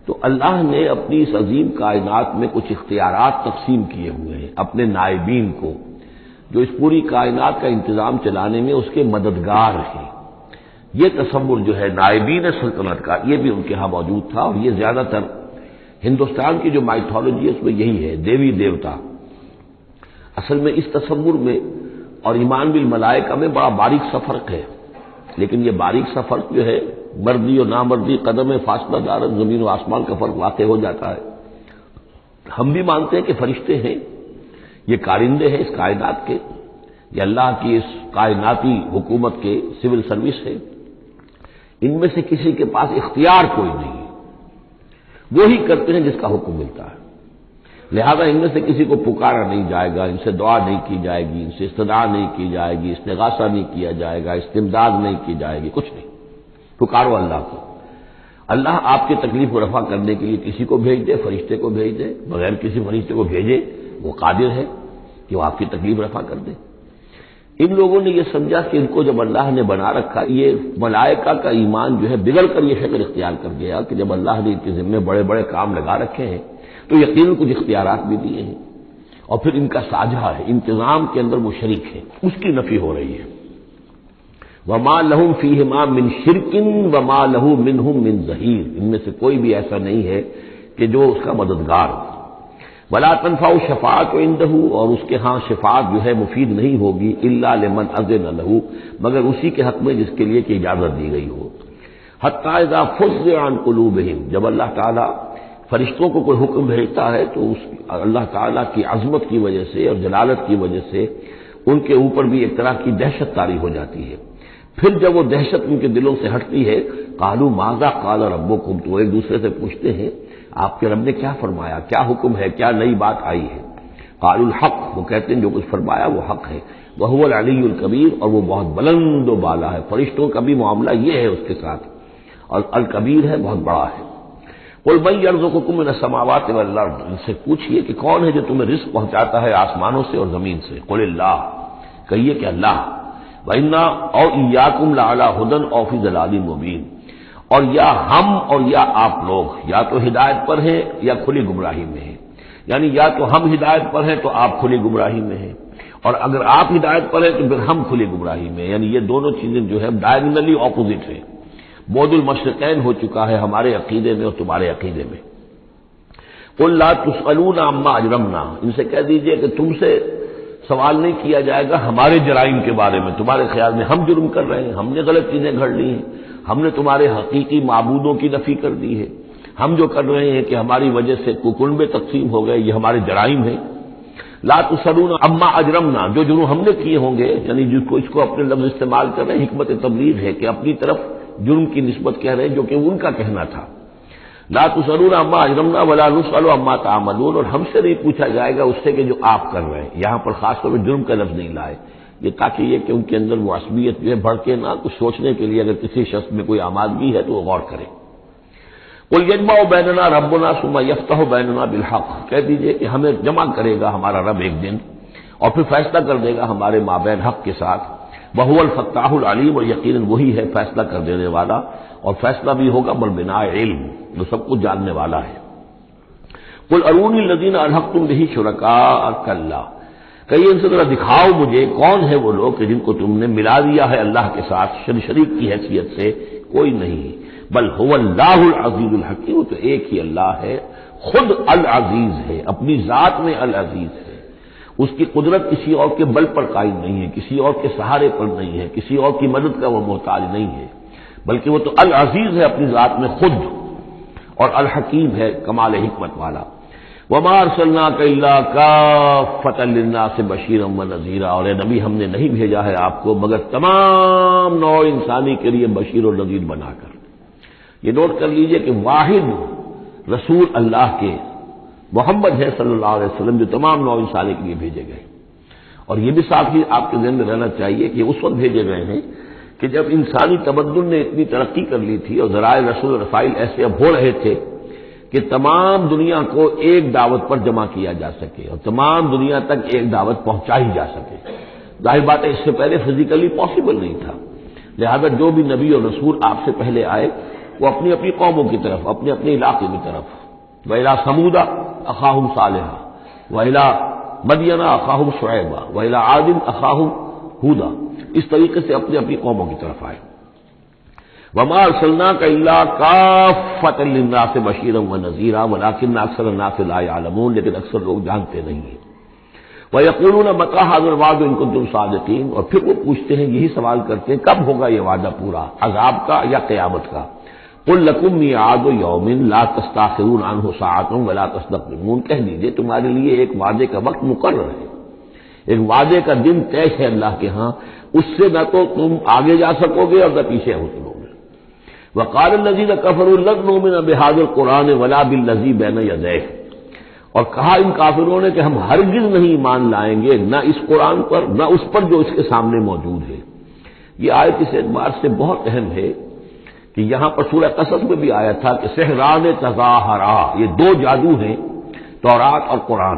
تو اللہ نے اپنی اس عظیم کائنات میں کچھ اختیارات تقسیم کیے ہوئے ہیں اپنے نائبین کو، جو اس پوری کائنات کا انتظام چلانے میں اس کے مددگار ہیں۔ یہ تصور جو ہے نائبین سلطنت کا، یہ بھی ان کے ہاں موجود تھا، اور یہ زیادہ تر ہندوستان کی جو مائتھولوجی ہے اس میں یہی ہے، دیوی دیوتا۔ اصل میں اس تصور میں اور ایمان بالملائکہ میں بڑا باریک سا فرق ہے، لیکن یہ باریک سا فرق جو ہے مردی اور نامردی، قدم فاصلہ دارت زمین و آسمان کا فرق واقع ہو جاتا ہے۔ ہم بھی مانتے ہیں کہ فرشتے ہیں، یہ کارندے ہیں اس کائنات کے، یہ اللہ کی اس کائناتی حکومت کے سول سروس ہے، ان میں سے کسی کے پاس اختیار کوئی نہیں ہے، وہی کرتے ہیں جس کا حکم ملتا ہے، لہذا ان میں سے کسی کو پکارا نہیں جائے گا، ان سے دعا نہیں کی جائے گی، ان سے استدعا نہیں کی جائے گی، استغاثہ نہیں کیا جائے گا، استمداد نہیں کی جائے گی، کچھ نہیں، پکارو اللہ کو۔ اللہ آپ کی تکلیف کو رفع کرنے کے لیے کسی کو بھیج دے، فرشتے کو بھیج دے، بغیر کسی فرشتے کو بھیجے وہ قادر ہے کہ وہ آپ کی تکلیف رفع کر دے۔ ان لوگوں نے یہ سمجھا کہ ان کو جب اللہ نے بنا رکھا، یہ ملائکہ کا ایمان جو ہے بگڑ کر یہ شکل اختیار کر گیا کہ جب اللہ نے ان کے ذمے بڑے بڑے کام لگا رکھے ہیں تو یقیناً کچھ اختیارات بھی دیے ہیں، اور پھر ان کا ساجھا ہے، انتظام کے اندر وہ شریک ہے، اس کی نفی ہو رہی ہے۔ وما لہم فیہما من شرک وما لہ منہم من ظہیر، ان میں سے کوئی بھی ایسا نہیں ہے کہ جو اس کا مددگار ہو۔ ولا تنفع الشفاعۃ عندہ، اور اس کے ہاں شفاعت جو ہے مفید نہیں ہوگی الا لمن اذن لہ، مگر اسی کے حق میں جس کے لیے کہ اجازت دی گئی ہو۔ حتی اذا فزع عن قلوبہم، جب اللہ تعالیٰ فرشتوں کو کوئی حکم بھیجتا ہے تو اس اللہ تعالیٰ کی عظمت کی وجہ سے اور جلالت کی وجہ سے ان کے اوپر بھی ایک طرح کی دہشت طاری ہو جاتی ہے۔ پھر جب وہ دہشت ان کے دلوں سے ہٹتی ہے، قالوا ماذا قال ربکم، تو ایک دوسرے سے پوچھتے ہیں آپ کے رب نے کیا فرمایا، کیا حکم ہے، کیا نئی بات آئی ہے۔ قالوا الحق، وہ کہتے ہیں جو کچھ فرمایا وہ حق ہے، وهو العلی الکبیر، اور وہ بہت بلند و بالا ہے۔ فرشتوں کا بھی معاملہ یہ ہے اس کے ساتھ، اور الکبیر ہے، بہت بڑا ہے۔ قل من یرزقکم من السماوات والارض، ان سے پوچھئے کہ کون ہے جو تمہیں رزق پہنچاتا ہے آسمانوں سے اور زمین سے؟ قل اللہ، کہیے کہ اللہ، وَإِنَّا أَوْ إِيَّاكُمْ لَعَلَىٰ هُدًى أَوْ فِي ضَلَالٍ مُّبِينٍ، اور یا ہم اور یا آپ لوگ یا تو ہدایت پر ہیں یا کھلی گمراہی میں ہیں، یعنی یا تو ہم ہدایت پر ہیں تو آپ کھلی گمراہی میں ہیں، اور اگر آپ ہدایت پر ہیں تو پھر ہم کھلی گمراہی میں ہیں، یعنی یہ دونوں چیزیں جو ہے ڈائگنلی اپوزٹ ہیں، بعد المشرقین ہو چکا ہے ہمارے عقیدے میں اور تمہارے عقیدے میں۔ قل لا تسألون عما اجرمنا، ان سے کہہ دیجئے کہ تم سے سوال نہیں کیا جائے گا ہمارے جرائم کے بارے میں، تمہارے خیال میں ہم جرم کر رہے ہیں، ہم نے غلط چیزیں گھڑ لی ہیں، ہم نے تمہارے حقیقی معبودوں کی نفی کر دی ہے، ہم جو کر رہے ہیں کہ ہماری وجہ سے کنبے تقسیم ہو گئے، یہ ہمارے جرائم ہیں۔ لا تسألون عما اجرمنا، جو جرم ہم نے کیے ہوں گے، یعنی جس کو اس کو اپنے لفظ استعمال کر رہے ہیں، حکمت تبلیغ ہے کہ اپنی طرف جرم کی نسبت کہہ رہے ہیں جو کہ ان کا کہنا تھا۔ لا تسألون عما اجرمنا ولا نسأل عما تعملون، اور ہم سے نہیں پوچھا جائے گا اس سے کہ جو آپ کر رہے ہیں، یہاں پر خاص طور پہ جرم کا لفظ نہیں لائے، یہ تاکہ یہ کہ ان کے اندر وہ عصبیت جو ہے بڑھ کے نہ کچھ سوچنے کے لیے اگر کسی شخص میں کوئی آمادگی ہے تو وہ غور کرے۔ قل یجمع بیننا ربنا ثم یفتح بیننا بالحق، کہہ دیجئے کہ ہمیں جمع کرے گا ہمارا رب ایک دن اور پھر فیصلہ کر دے گا ہمارے مابین حق کے ساتھ، وہو الفتاح العلیم، اور یقیناً وہی ہے فیصلہ کر دینے والا، اور فیصلہ بھی ہوگا بالبناء علم، جو سب کچھ جاننے والا ہے۔ قل ارونی الذین الحقتم بہ شرکاء کلا، کہیے ان سے ذرا دکھاؤ مجھے کون ہے وہ لوگ کہ جن کو تم نے ملا دیا ہے اللہ کے ساتھ شریک کی حیثیت سے، کوئی نہیں، بل هو اللہ العزیز الحکیم، وہ تو ایک ہی اللہ ہے، خود العزیز ہے، اپنی ذات میں العزیز ہے، اس کی قدرت کسی اور کے بل پر قائم نہیں ہے، کسی اور کے سہارے پر نہیں ہے، کسی اور کی مدد کا وہ محتاج نہیں ہے، بلکہ وہ تو العزیز ہے اپنی ذات میں خود، اور الحکیم ہے کمال حکمت والا۔ وما ارسلناک الا کافۃ للناس بشیرا ونذیرا، اور اے نبی ہم نے نہیں بھیجا ہے آپ کو مگر تمام نوع انسانی کے لیے بشیر و نذیر بنا کر۔ یہ نوٹ کر لیجئے کہ واحد رسول اللہ کے محمد ہے صلی اللہ علیہ وسلم جو تمام نوع انسانی کے لیے بھیجے گئے، اور یہ بھی ساتھ ہی آپ کے ذہن میں رہنا چاہیے کہ اس وقت بھیجے گئے ہیں کہ جب انسانی تمدن نے اتنی ترقی کر لی تھی اور ذرائع رسول رسائل ایسے اب ہو رہے تھے کہ تمام دنیا کو ایک دعوت پر جمع کیا جا سکے اور تمام دنیا تک ایک دعوت پہنچائی جا سکے۔ ظاہر بات ہے اس سے پہلے فزیکلی پاسبل نہیں تھا، لہذا جو بھی نبی اور رسول آپ سے پہلے آئے وہ اپنی اپنی قوموں کی طرف، اپنے اپنے علاقے کی طرف، وَإِلَىٰ ثَمُودَ أَخَاهُمْ صَالِحًا وَإِلَىٰ مَدْيَنَ أَخَاهُمْ شُعَيْبًا وَإِلَىٰ عَادٍ أَخَاهُمْ هُودًا، اس طریقے سے اپنی اپنی قوموں کی طرف آئے۔ وَمَا أَرْسَلْنَاكَ إِلَّا كَافَّةً لِلنَّاسِ بَشِيرًا وَنَذِيرًا وَلَٰكِنَّ أَكْثَرَ النَّاسِ لَا يَعْلَمُونَ، لیکن اکثر لوگ جانتے نہیں ہیں۔ وَيَقُولُونَ مَتَىٰ هَٰذَا الْوَعْدُ إِن كُنتُمْ صَادِقِينَ، اور پھر وہ پوچھتے ہیں، یہی سوال کرتے ہیں کب ہوگا یہ وعدہ پورا، عذاب کا یا قیامت کا؟ قُل لَكُم مِّيعَادُ يَوْمٍ لَّا تَسْتَأْخِرُونَ عَنْهُ سَاعَةً وَلَا تَسْتَقْدِمُونَ، کہہ دیجئے تمہارے لیے ایک وعدے کا وقت مقرر ہے، ایک وعدے کا دن طے ہے اللہ کے ہاں، اس سے نہ تو تم آگے جا سکو گے اور نہ پیچھے ہو سکو گے۔ وقال الذين كفروا لن نؤمن بهذا القرآن ولا بالذي بين يديه، اور کہا ان کافروں نے کہ ہم ہرگز نہیں ایمان لائیں گے نہ اس قرآن پر نہ اس پر جو اس کے سامنے موجود ہے۔ یہ آیت اس اعتبار سے بہت اہم ہے کہ یہاں پر سورہ قصص میں بھی آیا تھا کہ سحران تظاہرا، یہ دو جادو ہیں، تورات اور قرآن،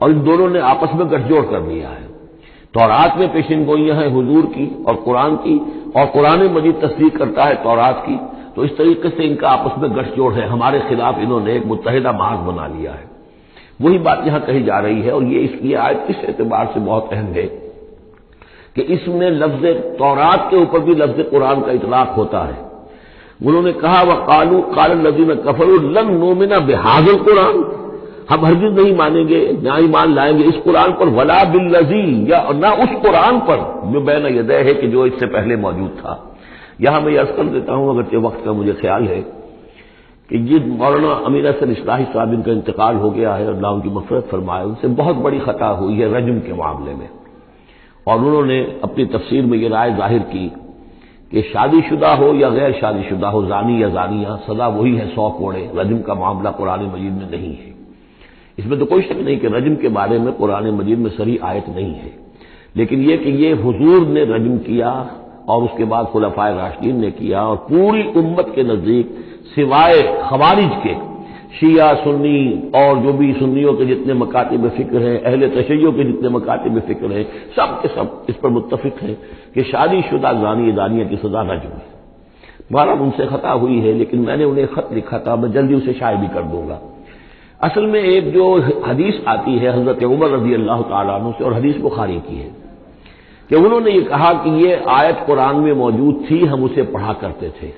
اور ان دونوں نے آپس میں گٹھ جوڑ کر لیا ہے۔ تورات میں پیشن گوئیاں ہیں حضور کی اور قرآن کی، اور قرآن مجید تصدیق کرتا ہے تورات کی، تو اس طریقے سے ان کا آپس میں گٹھ جوڑ ہے، ہمارے خلاف انہوں نے ایک متحدہ محاذ بنا لیا ہے۔ وہی بات یہاں کہی جا رہی ہے، اور یہ اس کی آیت اس اعتبار سے بہت اہم ہے کہ اس میں لفظ تورات کے اوپر بھی لفظ قرآن کا اطلاق ہوتا ہے۔ انہوں نے کہا وقالوا قال الذين كفروا لن نؤمن بهذا القرآن، ہم ہرگز نہیں مانیں گے نہ ایمان لائیں گے اس قرآن پر، ولا بالذی، یا نہ اس قرآن پر جو بین یدہ ہے کہ جو اس سے پہلے موجود تھا۔ یہاں میں یہ عرض کر دیتا ہوں اگرچہ وقت کا مجھے خیال ہے کہ یہ مولانا امیر حسن اصلاحی صاحب ان کا انتقال ہو گیا ہے، اللہ ان کی مغفرت فرمائے، ان سے بہت بڑی خطا ہوئی ہے رجم کے معاملے میں، اور انہوں نے اپنی تفسیر میں یہ رائے ظاہر کی کہ شادی شدہ ہو یا غیر شادی شدہ ہو، زانی یا زانیہ، سزا وہی ہے 100 کوڑے، رجم کا معاملہ قرآن مجید میں نہیں ہے۔ اس میں تو کوئی شک نہیں کہ رجم کے بارے میں قرآن مجید میں صریح آیت نہیں ہے، لیکن یہ کہ یہ حضور نے رجم کیا اور اس کے بعد خلفائے راشدین نے کیا، اور پوری امت کے نزدیک سوائے خوارج کے شیعہ سنی اور جو بھی سنیوں کے جتنے مکاتب فکر ہیں، اہل تشیع کے جتنے مکاتب فکر ہیں، سب کے سب اس پر متفق ہیں کہ شادی شدہ زانی دانیہ کی سزا رجم ہے۔ بہرحال ان سے خطا ہوئی ہے، لیکن میں نے انہیں خط لکھا تھا، میں جلدی اسے شائع بھی کر دوں گا۔ اصل میں ایک جو حدیث آتی ہے حضرت عمر رضی اللہ تعالیٰ عنہ سے، اور حدیث بخاری کی ہے، کہ انہوں نے یہ کہا کہ یہ آیت قرآن میں موجود تھی، ہم اسے پڑھا کرتے تھے۔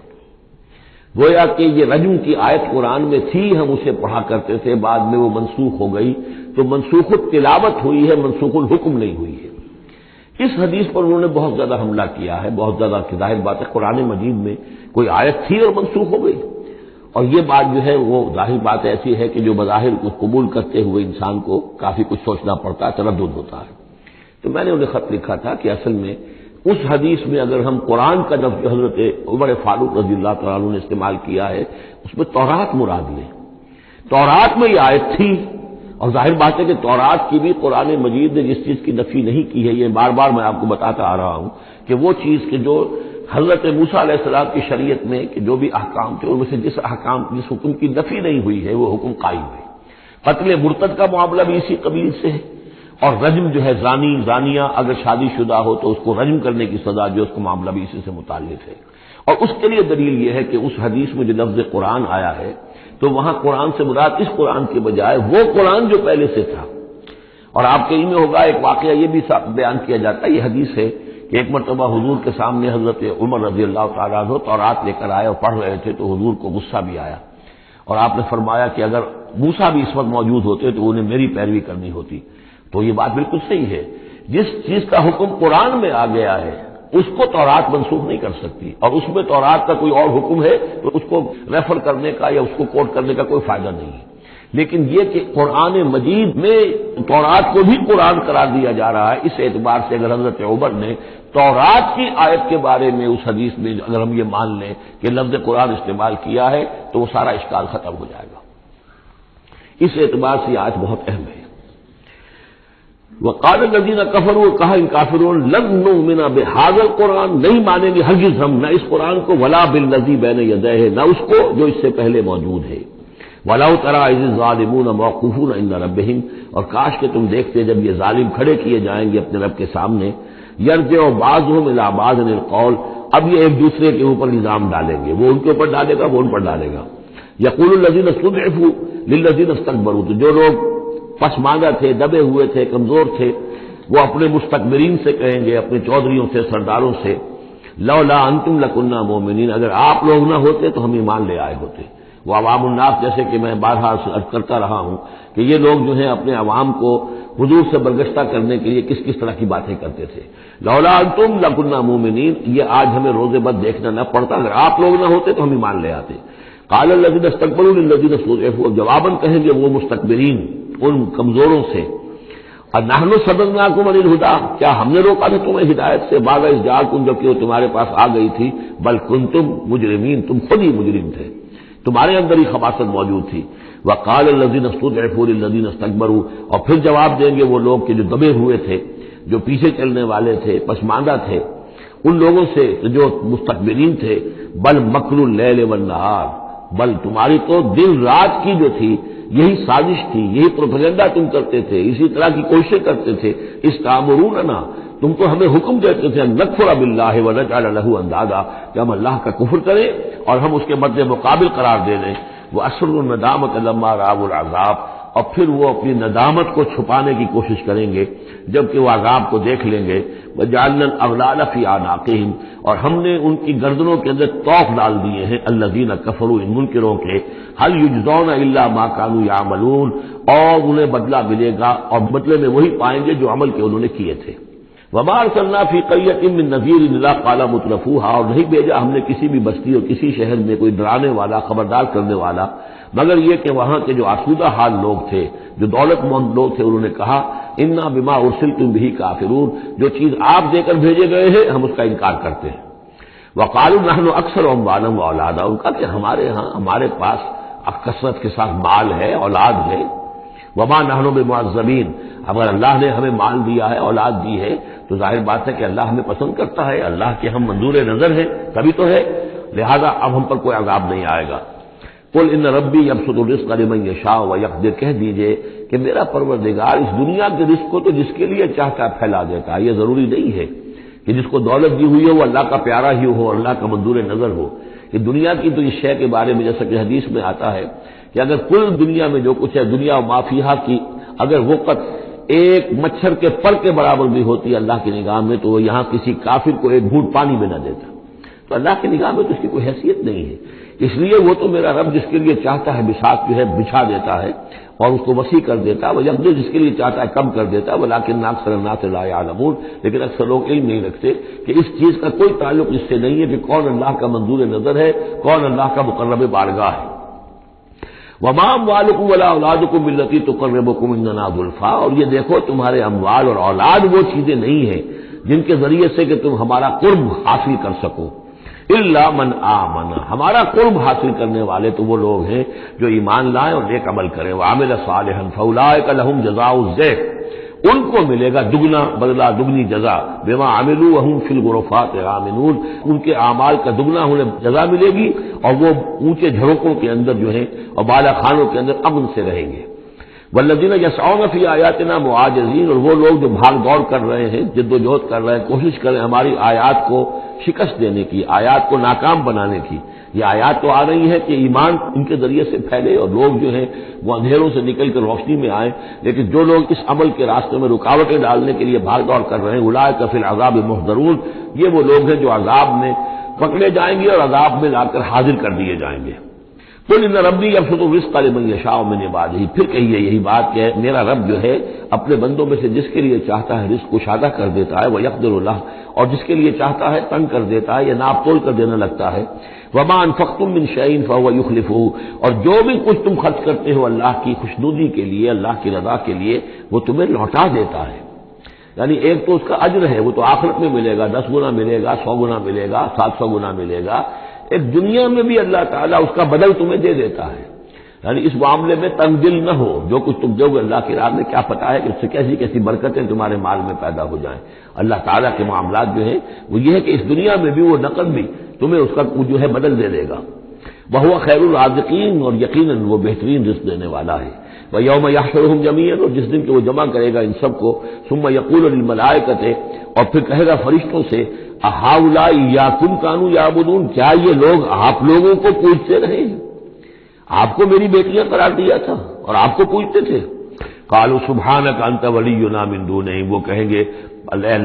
گویا کہ یہ رجم کی آیت قرآن میں تھی، ہم اسے پڑھا کرتے تھے، بعد میں وہ منسوخ ہو گئی، تو منسوخ التلاوت ہوئی ہے، منسوخ الحکم نہیں ہوئی ہے۔ اس حدیث پر انہوں نے بہت زیادہ حملہ کیا ہے، بہت زیادہ، کہ ظاہر بات ہے قرآن مجید میں کوئی آیت تھی اور منسوخ ہو گئی، اور یہ بات جو ہے وہ ظاہر بات ایسی ہے کہ جو بظاہر کو قبول کرتے ہوئے انسان کو کافی کچھ سوچنا پڑتا ہے، تردد ہوتا ہے۔ تو میں نے انہیں خط لکھا تھا کہ اصل میں اس حدیث میں اگر ہم قرآن کا لفظ جو حضرت عمر فاروق رضی اللہ تعالیٰ عنہ نے استعمال کیا ہے، اس میں تورات مراد لیں، تورات میں یہ آیت تھی، اور ظاہر بات ہے کہ تورات کی بھی قرآن مجید نے جس چیز کی نفی نہیں کی ہے، یہ بار بار میں آپ کو بتاتا آ رہا ہوں کہ وہ چیز کہ جو حضرت موسیٰ علیہ السلام کی شریعت میں کہ جو بھی احکام تھے ان میں سے جس حکم کی نفی نہیں ہوئی ہے وہ حکم قائم ہے۔ قتل مرتد کا معاملہ بھی اسی قبیل سے ہے، اور رجم جو ہے زانی زانیہ اگر شادی شدہ ہو تو اس کو رجم کرنے کی سزا جو اس کا معاملہ بھی اسی سے متعلق ہے۔ اور اس کے لیے دلیل یہ ہے کہ اس حدیث میں جو لفظ قرآن آیا ہے تو وہاں قرآن سے مراد اس قرآن کے بجائے وہ قرآن جو پہلے سے تھا۔ اور آپ کے علم میں ہوگا ایک واقعہ یہ بھی بیان کیا جاتا ہے، یہ حدیث ہے کہ ایک مرتبہ حضور کے سامنے حضرت عمر رضی اللہ تعالیٰ عنہ تورات لے کر آئے اور پڑھ رہے تھے، تو حضور کو غصہ بھی آیا، اور آپ نے فرمایا کہ اگر موسیٰ بھی اس وقت موجود ہوتے تو انہیں میری پیروی کرنی ہوتی۔ تو یہ بات بالکل صحیح ہے، جس چیز کا حکم قرآن میں آ گیا ہے اس کو تورات منسوخ نہیں کر سکتی، اور اس میں تورات کا کوئی اور حکم ہے تو اس کو ریفر کرنے کا یا اس کو کوٹ کرنے کا کوئی فائدہ نہیں ہے۔ لیکن یہ کہ قرآن مجید میں تورات کو بھی قرآن قرار دیا جا رہا ہے، اس اعتبار سے اگر حضرت عمر نے تورات کی آیت کے بارے میں اس حدیث میں اگر ہم یہ مان لیں کہ لفظ قرآن استعمال کیا ہے تو وہ سارا اشکال ختم ہو جائے گا۔ اس اعتبار سے یہ آیت بہت اہم ہے۔ وقال الذین کفروا، کہا ان کافروں نے، لن نؤمن بہذا القرآن، نہیں مانیں گے ہرگز ہم نہ اس قرآن کو، ولا بالذی بین یدیہ، نہ اس کو جو اس سے پہلے موجود ہے، ولو تری اذ الظالمون موقوفون عند ربہم، اور کاش کہ تم دیکھتے جب یہ ظالم کھڑے کیے جائیں گے اپنے رب کے سامنے، یرجع بعضهم الی بعض القول، اب یہ ایک دوسرے کے اوپر الزام ڈالیں گے، وہ ان کے اوپر ڈالے گا، وہ ان پر ڈالے گا۔ یقول الذین استضعفوا للذین استكبروا، تو جو لوگ پسماندہ تھے، دبے ہوئے تھے، کمزور تھے، وہ اپنے مستکبرین سے کہیں گے، اپنے چودھریوں سے، سرداروں سے، لولا انتم لکنا مومنین، اگر آپ لوگ نہ ہوتے تو ہم ایمان لے آئے ہوتے۔ وہ عوام الناس، جیسے کہ میں بارہا عرض کرتا رہا ہوں کہ یہ لوگ جو ہیں اپنے عوام کو حضور سے برگشتہ کرنے کے لیے کس کس طرح کی باتیں کرتے تھے۔ لولا انتم لکنا مومنین، یہ آج ہمیں روز بد دیکھنا نہ پڑتا، اگر آپ لوگ نہ ہوتے تو ہم ایمان لے آتے۔ قال الذین استكبروا للذین استضعفوا، جواباً کہیں گے وہ مستکبرین ان کمزوروں سے، نحن صددناکم عن الہدی، کیا ہم نے روکا تھا تمہیں ہدایت سے، بعد اذ جاءکم، جبکہ وہ تمہارے پاس آ گئی تھی، بل کنتم مجرمین، تم خود ہی مجرم تھے، تمہارے اندر ہی خباثت موجود تھی۔ وقال الذین استضعفوا للذین استكبروا، اور پھر جواب دیں گے وہ لوگ کہ جو دبے ہوئے تھے، جو پیچھے چلنے والے تھے، پسماندہ تھے، ان لوگوں سے جو مستکبرین تھے، بل مکر اللیل والنہار، بل تمہاری تو دن رات کی جو تھی یہی سازش تھی، یہی پروپیگنڈا تم کرتے تھے، اسی طرح کی کوششیں کرتے تھے، استامروننا، تم تو ہمیں حکم دیتے تھے، ان نکفر باللہ ونجعل له اندادا، کہ ہم اللہ کا کفر کریں اور ہم اس کے مد مقابل قرار دے دیں، واسروا الندامۃ لما رأوا العذاب، اور پھر وہ اپنی ندامت کو چھپانے کی کوشش کریں گے جبکہ وہ عذاب کو دیکھ لیں گے، وجعلنا الاغلال فی اعناقہم، اور ہم نے ان کی گردنوں کے اندر طوق ڈال دیے ہیں، الذین کفروا، ان منکروں کے، هل یجزون الا ما كانوا یعملون، اور انہیں بدلہ ملے گا اور بدلے میں وہی پائیں گے جو عمل کے انہوں نے کیے تھے۔ وما ارسلنا فی قریۃ من نذیر الا قال مترفوها، اور نہیں بھیجا ہم نے کسی بھی بستی اور کسی شہر میں کوئی ڈرانے والا، خبردار کرنے والا، مگر یہ کہ وہاں کے جو آسودہ حال لوگ تھے، جو دولت مند لوگ تھے، انہوں نے کہا انا بما ارسلتم به کافرون، جو چیز آپ دے کر بھیجے گئے ہیں ہم اس کا انکار کرتے ہیں۔ وقالوا نحن اکثر اموالا واولادا، ان کا کہ ہمارے ہاں، ہمارے پاس کثرت کے ساتھ مال ہے، اولاد ہے، وما نحن بمعذبین، اگر اللہ نے ہمیں مال دیا ہے، اولاد دی ہے، تو ظاہر بات ہے کہ اللہ ہمیں پسند کرتا ہے، اللہ کے ہم منظور نظر ہیں، تبھی تو ہے، لہذا اب ہم پر کوئی عذاب نہیں آئے گا۔ قل ان ربی یبسط الرزق لمن یشاء ویقدر، کہہ دیجئے کہ میرا پروردگار اس دنیا کے رزق کو تو جس کے لیے چاہتا ہے پھیلا دیتا ہے۔ یہ ضروری نہیں ہے کہ جس کو دولت دی ہوئی ہے وہ اللہ کا پیارا ہی ہو، اللہ کا منظور نظر ہو۔ کہ دنیا کی تو اس شے کے بارے میں جیسا کہ حدیث میں آتا ہے کہ اگر کل دنیا میں جو کچھ ہے، دنیا و ما فیہا کی اگر وقت ایک مچھر کے پر کے برابر بھی ہوتی ہے اللہ کی نگاہ میں، تو وہ یہاں کسی کافر کو ایک گھونٹ پانی میں نہ دیتا۔ تو اللہ کی نگاہ میں تو اس کی کوئی حیثیت نہیں ہے۔ اس لیے وہ تو میرا رب جس کے لیے چاہتا ہے بساط جو ہے بچھا دیتا ہے اور اس کو وسیع کر دیتا ہے، وہ یقدر جس کے لیے چاہتا ہے کم کر دیتا ہے، ولیکن اکثر الناس لا یعلمون، لیکن اکثر لوگ علم نہیں رکھتے کہ اس چیز کا کوئی تعلق اس سے نہیں ہے کہ کون اللہ کا منظور نظر ہے، کون اللہ کا مقرب بارگاہ ہے۔ وما اموالکم ولا اولادکم بالتی تقربکم عندنا زلفیٰ، اور یہ دیکھو تمہارے اموال اور اولاد وہ چیزیں نہیں ہیں جن کے ذریعے سے کہ تم ہمارا قرب حاصل کر سکو، الا من آمن، ہمارا قرب حاصل کرنے والے تو وہ لوگ ہیں جو ایمان لائیں اور نیک عمل کریں، وعمل صالحا فاولئک لهم جزاء الضعف، ان کو ملے گا دگنا بدلہ، دگنی جزا، بما عملوا وهم فی الغرفات آمنون، ان کے اعمال کا دگنا انہیں جزا ملے گی اور وہ اونچے جھروکوں کے اندر جو ہیں اور بالا خانوں کے اندر امن سے رہیں گے۔ والذین یسعون فی آیاتنا معاجزین، اور وہ لوگ جو بھاگ دوڑ کر رہے ہیں، جد و جہد کر رہے ہیں، کوشش کر رہے ہیں ہماری آیات کو شکست دینے کی، آیات کو ناکام بنانے کی۔ یہ آیات تو آ رہی ہے کہ ایمان ان کے ذریعے سے پھیلے اور لوگ جو ہیں وہ اندھیروں سے نکل کر روشنی میں آئیں، لیکن جو لوگ اس عمل کے راستے میں رکاوٹیں ڈالنے کے لیے بھاگ دوڑ کر رہے ہیں، اولئک فی العذاب محضرون، یہ وہ لوگ ہیں جو عذاب میں پکڑے جائیں گے اور عذاب میں لا کر حاضر کر دیے جائیں گے۔ قل ان ربی یبسط الرزق لمن یشاء من عبادہ، پھر کہیے یہی بات کہ میرا رب جو ہے اپنے بندوں میں سے جس کے لیے چاہتا ہے رزق کشادہ کر دیتا ہے، ویقدر له، اور جس کے لیے چاہتا ہے تنگ کر دیتا ہے یا ناپ تول کر دینے لگتا ہے۔ وما انفقتم من شیء فهو یخلفہ، اور جو بھی کچھ تم خرچ کرتے ہو اللہ کی خوشنودی کے لیے، اللہ کی رضا کے لیے، وہ تمہیں لوٹا دیتا ہے۔ یعنی ایک تو اس کا اجر ہے، وہ تو آخرت میں ملے گا، 10 گنا ملے گا، 100 گنا ملے گا، 700 گنا ملے گا۔ ایک دنیا میں بھی اللہ تعالیٰ اس کا بدل تمہیں دے دیتا ہے۔ یعنی اس معاملے میں تنگ دل نہ ہو، جو کچھ تم دو گے اللہ کی راہ میں کیا پتہ ہے کہ اس سے کیسی کیسی برکتیں تمہارے مال میں پیدا ہو جائیں۔ اللہ تعالیٰ کے معاملات جو ہیں وہ یہ ہے کہ اس دنیا میں بھی وہ نقد بھی تمہیں اس کا جو ہے بدل دے گا۔ وہو خیر الرازقین، اور یقیناً وہ بہترین رزق دینے والا ہے۔ ویوم یحشرہم جمیعا، اور جس دن کہ وہ جمع کرے گا ان سب کو، ثم یقول للملائکۃ، اور پھر کہے گا فرشتوں سے، اہؤلاء ایاکم کانوا یعبدون، کیا یہ لوگ آپ لوگوں کو پوجتے رہے ہیں؟ آپ کو میری بیٹیاں قرار دیا تھا اور آپ کو پوجتے تھے۔ قالوا سبحانک انت ولینا من دونہم، وہ کہیں گے اللہ